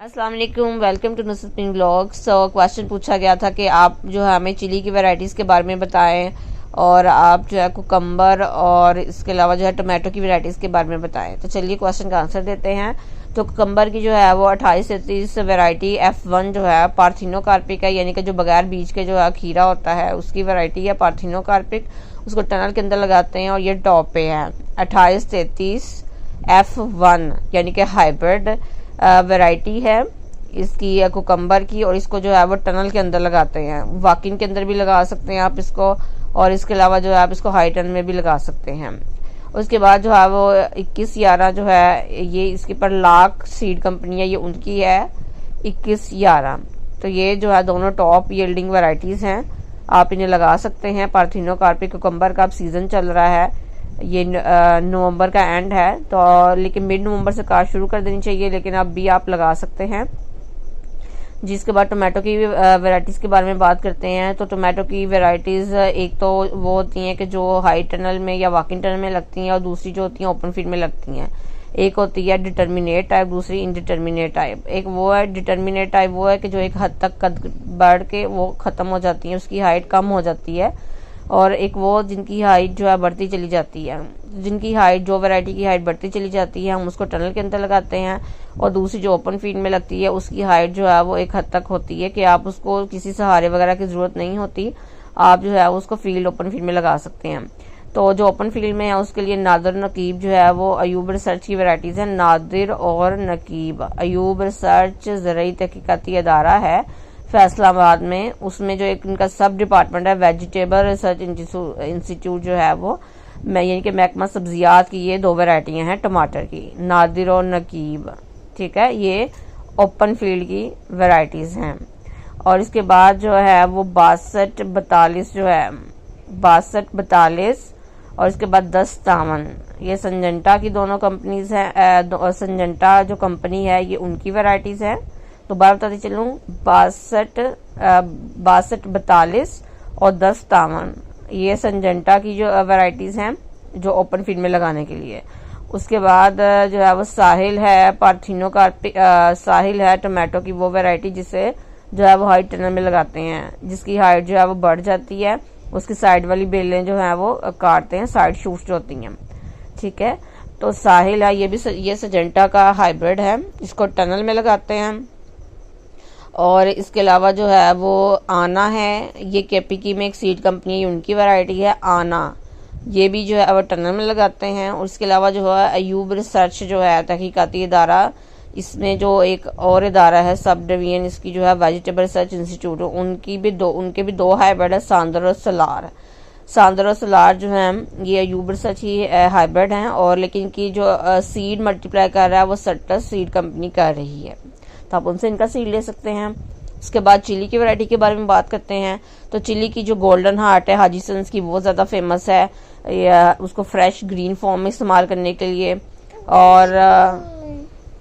अस्सलाम वालेकुम, welcome to Nusrat blogs. So question पूछा गया था कि आप जो है हमें चिली की वैरायटीज़ के बारे में बताएं और आप जो है कुकम्बर और इसके अलावा जो है टमाटो की वैरायटीज़ के बारे में बताएं। तो चलिए क्वेश्चन का आंसर देते हैं। तो कुकम्बर की जो है वो 28 से 30 वैरायटी F1 जो है पार्थिनोकार्पिक है, यानी कि जो बगैर बीज के जो है खीरा होता है उसकी वैरायटी है पार्थिनोकार्पिक। उसको टनल के अंदर लगाते हैं और ये टॉप पे है 28-33 F1 यानी कि हाइब्रिड वैरायटी है इसकी कुकम्बर की। और इसको जो है वो टनल के अंदर लगाते हैं, वॉकिंग के अंदर भी लगा सकते हैं आप इसको, और इसके अलावा जो है आप इसको हाई टन में भी लगा सकते हैं। उसके बाद जो है वो 2111 जो है ये इसके पर लाख सीड कंपनी है, ये उनकी है 2111। तो ये जो है दोनों टॉप यील्डिंग वैरायटीज़ हैं, आप इन्हें लगा सकते हैं। पार्थिनोकार्पिक कुकम्बर का अब सीज़न चल रहा है, ये नवंबर का एंड है तो, लेकिन मिड नवंबर से काट शुरू कर देनी चाहिए, लेकिन अब भी आप लगा सकते हैं। जिसके बाद टोमेटो की वैरायटीज़ के बारे में बात करते हैं। तो टोमेटो की वैरायटीज़ एक तो वो होती हैं कि जो हाई टनल में या वॉकिंग टनल में लगती हैं, और दूसरी जो होती हैं ओपन फील्ड में लगती हैं। एक होती है डिटर्मिनेट टाइप, दूसरी इनडिटर्मिनेट टाइप। एक वो है डिटर्मिनेट टाइप, वो है कि जो एक हद तक कद बढ़ के वो ख़त्म हो जाती है, उसकी हाइट कम हो जाती है। और एक वो जिनकी हाइट जो है बढ़ती चली जाती है, जिनकी हाइट जो वैरायटी की हाइट बढ़ती चली जाती है हम उसको टनल के अंदर लगाते हैं। और दूसरी जो ओपन फील्ड में लगती है उसकी हाइट जो है वो एक हद तक होती है कि आप उसको किसी सहारे वगैरह की ज़रूरत नहीं होती, आप जो है उसको फील्ड ओपन फील्ड में लगा सकते हैं। तो जो ओपन फील्ड में है उसके लिए नादिर नकीब जो है वो अयूब रिसर्च की वैरायटीज़ है। नादिर और नकीब अयूब रिसर्च ज़रई तहकीकाती अदारा है फैसलाबाद में, उसमें जो एक इनका सब डिपार्टमेंट है वेजिटेबल रिसर्च इंस्टीट्यूट जो है वो, मैं यानी कि महकमा सब्जियात की ये दो वैरायटियाँ हैं टमाटर की, नादिर और नकीब। ठीक है, ये ओपन फील्ड की वैरायटीज़ हैं। और इसके बाद जो है वो 6242 जो है 6242, और इसके बाद 1053 ये संजंटा की दोनों कंपनीज हैं। संजंटा जो कंपनी है ये उनकी वैरायटीज़ है। तो बार बताती चलूँ 6242 और 1053 ये संजंटा की जो वैरायटीज़ हैं जो ओपन फील्ड में लगाने के लिए। उसके बाद जो है वो साहिल है पार्थिनोकार्पिक, साहिल है टोमेटो की वो वैरायटी जिसे जो है वो हाइट टनल में लगाते हैं, जिसकी हाइट जो है वो बढ़ जाती है, उसकी साइड वाली बेलें जो है वो काटते हैं, साइड शूट्स जो होती हैं। ठीक है, तो साहिल है ये भी ये सजेंटा का हाइब्रिड है, इसको टनल में लगाते हैं। और इसके अलावा जो है वो आना है, ये केपीकी में एक सीड कंपनी है, उनकी वैरायटी है आना, ये भी जो है वो टनल में लगाते हैं। और इसके अलावा जो है अयूब रिसर्च जो है तहकीकाती इदारा, इसमें जो एक और इदारा है सब डिवीजन इसकी जो है वेजिटेबल रिसर्च इंस्टीट्यूट, उनके भी दो हाइब्रिड है, सांदर और सलार। सांदर और सलार जो है ये अयूब रिसर्च ही हाइब्रिड हैं, और लेकिन की जो सीड मल्टीप्लाई कर रहा है वो सट्टस सीड कंपनी कर रही है, तो आप उनसे इनका सीड ले सकते हैं। उसके बाद चिली की वैरायटी के बारे में बात करते हैं। तो चिली की जो गोल्डन हार्ट है हाजी सन्स की वो ज़्यादा फेमस है, उसको फ्रेश ग्रीन फॉर्म में इस्तेमाल करने के लिए, और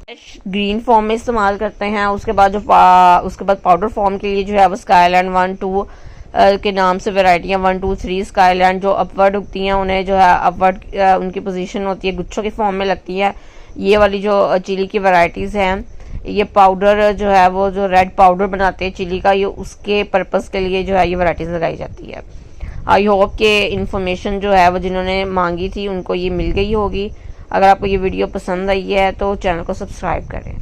फ्रेश ग्रीन फॉर्म में इस्तेमाल करते हैं। उसके बाद उसके बाद पाउडर फॉर्म के लिए जो है वो स्काईलैंड 1-2 के नाम से वैरायटियाँ 1-2-3 स्काईलैंड जो अपवर्ड उगती हैं उन्हें जो है अपवर्ड उनकी पोजीशन होती है गुच्छों के फॉर्म में लगती है। ये वाली जो चिली की वैरायटीज़ हैं, ये पाउडर जो है वो जो रेड पाउडर बनाते हैं चिली का, ये उसके पर्पस के लिए जो है ये वैरायटीज़ लगाई जाती है। आई होप के इन्फॉर्मेशन जो है वो जिन्होंने मांगी थी उनको ये मिल गई होगी। अगर आपको ये वीडियो पसंद आई है तो चैनल को सब्सक्राइब करें।